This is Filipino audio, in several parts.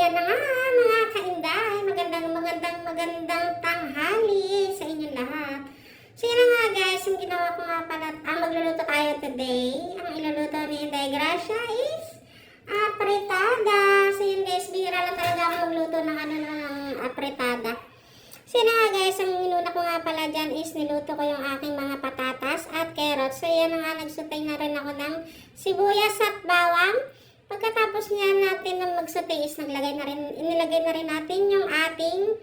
ayan na nga mga kainday, magandang tanghali sa inyong lahat. So yun na nga guys, yung ginawa ko nga pala, magluluto tayo today. Ang iluluto ni Inday Gracia is apretada. So yun guys, bihira lang talaga ako magluto ng apretada. So yun na nga guys, ang inuna ko nga pala dyan is niluto ko yung aking mga patatas at carrots. So yan na nga, nagsutay na rin ako ng sibuyas at bawang. Pagkatapos niya natin na magsutay is inilagay na rin natin yung ating,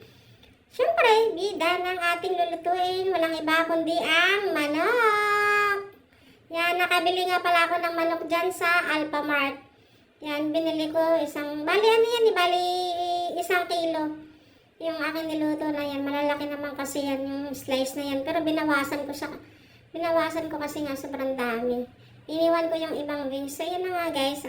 syempre, bida ng ating lulutuin. Walang iba kundi ang manok. Yan, nakabili nga pala ako ng manok dyan sa Alphamart. Yan, binili ko bali 1 kilo. Yung aking niluto na yan, malalaki naman kasi yan, yung slice na yan. Pero binawasan ko kasi nga sobrang dami. Iniwan ko yung ibang wings. So yun na nga guys,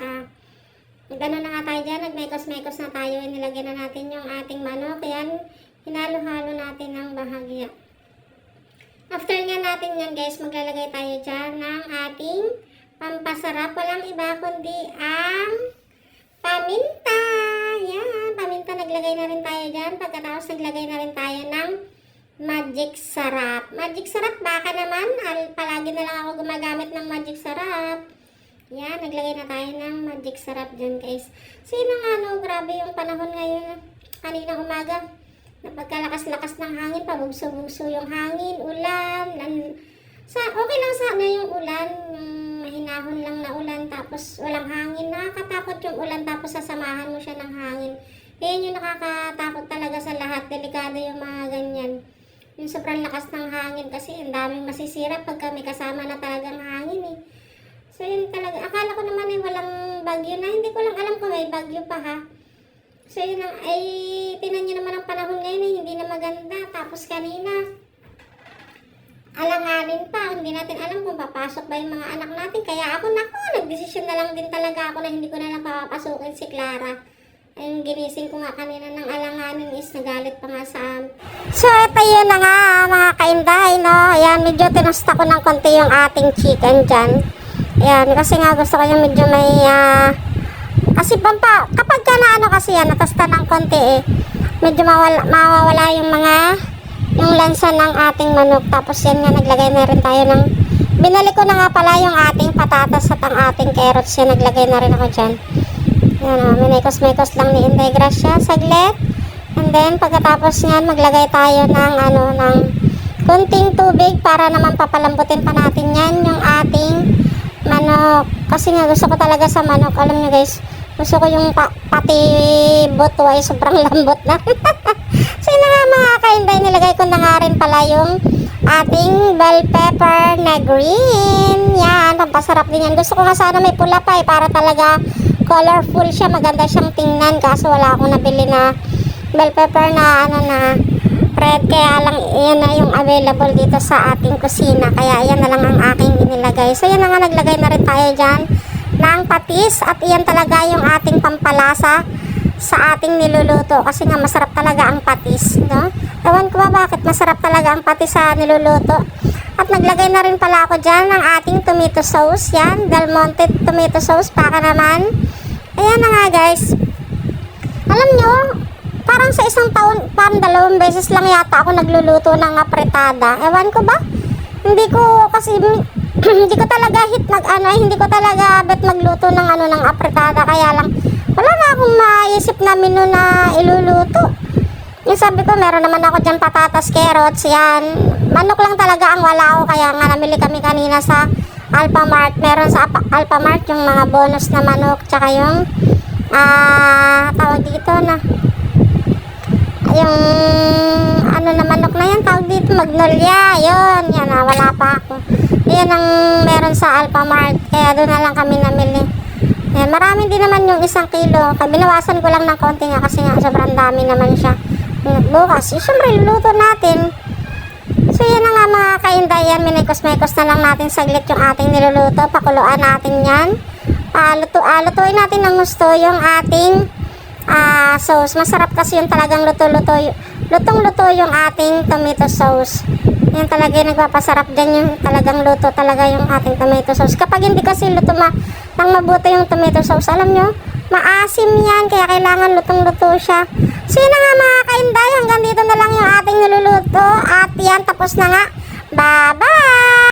gano'n na nga tayo dyan, nagmekos-mekos na tayo, inilagay na natin yung ating manok, yan, hinalo-halo natin ng bahagya. After nga natin yan guys, maglalagay tayo dyan ng ating pampasarap, walang iba kundi ang paminta. Yan, paminta, naglagay na rin tayo dyan, pagkatapos naglagay na rin tayo ng magic sarap. Magic sarap, baka naman, palagi na lang ako gumagamit ng magic sarap. Yan, naglagay na tayo ng magic sarap dyan guys. So yun nga, grabe yung panahon ngayon. Kaninang umaga, napagkalakas-lakas ng hangin, pabugso-bugso yung hangin, ulan. Okay lang sana yung ulan, mahinahon lang na ulan, tapos walang hangin. Nakakatakot yung ulan, tapos sasamahan mo siya ng hangin. Yan yung nakakatakot talaga sa lahat, delikado yung mga ganyan. Yung sobrang lakas ng hangin kasi ang daming masisira pagka may kasama na talagang hangin eh. So yun talaga, akala ko naman ay walang bagyo na, hindi ko lang alam kung may bagyo pa ha. So yun lang, tinan nyo naman ang panahon ngayon eh, hindi na maganda. Tapos kanina, alanganin pa, hindi natin alam kung papasok ba yung mga anak natin. Kaya ako nagdesisyon na lang din talaga ako na hindi ko na lang papapasukin si Clara. Ayun, ginising ko nga kanina ng alanganin is nagalit pa nga sa amin. So ito yun na nga mga kainday, no. Ayan, medyo tinusta ko ng konti yung ating chicken dyan. Ayan, kasi nga gusto ko yung medyo may, kasi kapag ka na kasi yan, natasta ng konti medyo mawawala yung lansa ng ating manok. Tapos yan nga, naglagay na rin tayo ng, binalik ko na nga pala yung ating patatas at ang ating carrots. Yan, naglagay na rin ako dyan. Yan, minekos-mekos lang ni Inday Gracia, saglit. And then, pagkatapos yan, maglagay tayo ng, ng kunting tubig para naman papalambutin pa natin yan, yung ating manok. Kasi nga gusto ko talaga sa manok, alam nyo guys, gusto ko yung pati buto ay sobrang lambot na. So yun na nga mga kainday, nilagay ko na nga rin pala yung ating bell pepper na green. Yan, pampasarap din yan. Gusto ko nga sana may pula pa para talaga colorful siya, maganda siyang tingnan. Kaso wala akong nabili na bell pepper na red, kaya lang yan na yung available dito sa ating kusina, kaya yan na lang ang aking inilagay. So yan na nga, naglagay na rin tayo dyan ng patis at yan talaga yung ating pampalasa sa ating niluluto kasi nga masarap talaga ang patis, no? Ewan ko ba bakit masarap talaga ang patis sa niluluto. At naglagay na rin pala ako dyan ng ating tomato sauce, yan, Del Monte tomato sauce, baka naman. Ayan na nga guys, alam nyo, parang sa isang taon, parang 2 beses lang yata ako nagluluto ng apretada. Ewan ko ba? Hindi ko kasi, hindi ko talaga hindi ko talaga bet magluto ng ng apretada. Kaya lang, wala na akong maisip na menu na iluluto. Yung sabi ko, meron naman ako dyan patatas, carrots, yan. Manok lang talaga ang wala ako. Kaya nga, namili kami kanina sa Alphamart. Meron sa Alphamart yung mga bonus na manok. Tsaka yung, tawag dito na, yung na manok na yan, tawag dito Magnolia, yun, yan wala pa ako. Yan ang meron sa Alphamart, kaya doon na lang kami namili. Marami din naman yung 1 kilo, kaya binawasan ko lang ng konti nga kasi nga sobrang dami naman siya. Bukas, syempre luluto natin. So yan na nga mga kainday, yan, minekos-mekos na lang natin saglit yung ating niluluto, pakuluan natin yan. Lutuin natin ng gusto yung ating sauce. Masarap kasi yung talagang lutong-luto yung ating tomato sauce. Yan talaga yung nagpapasarap dyan, yung talagang luto talaga yung ating tomato sauce. Kapag hindi kasi luto nang mabuti yung tomato sauce, alam nyo, Maasim yan, kaya kailangan lutong-luto siya. Sino nga mga kainday, hanggang dito na lang yung ating niluluto. At yan, tapos na nga. Bye-bye!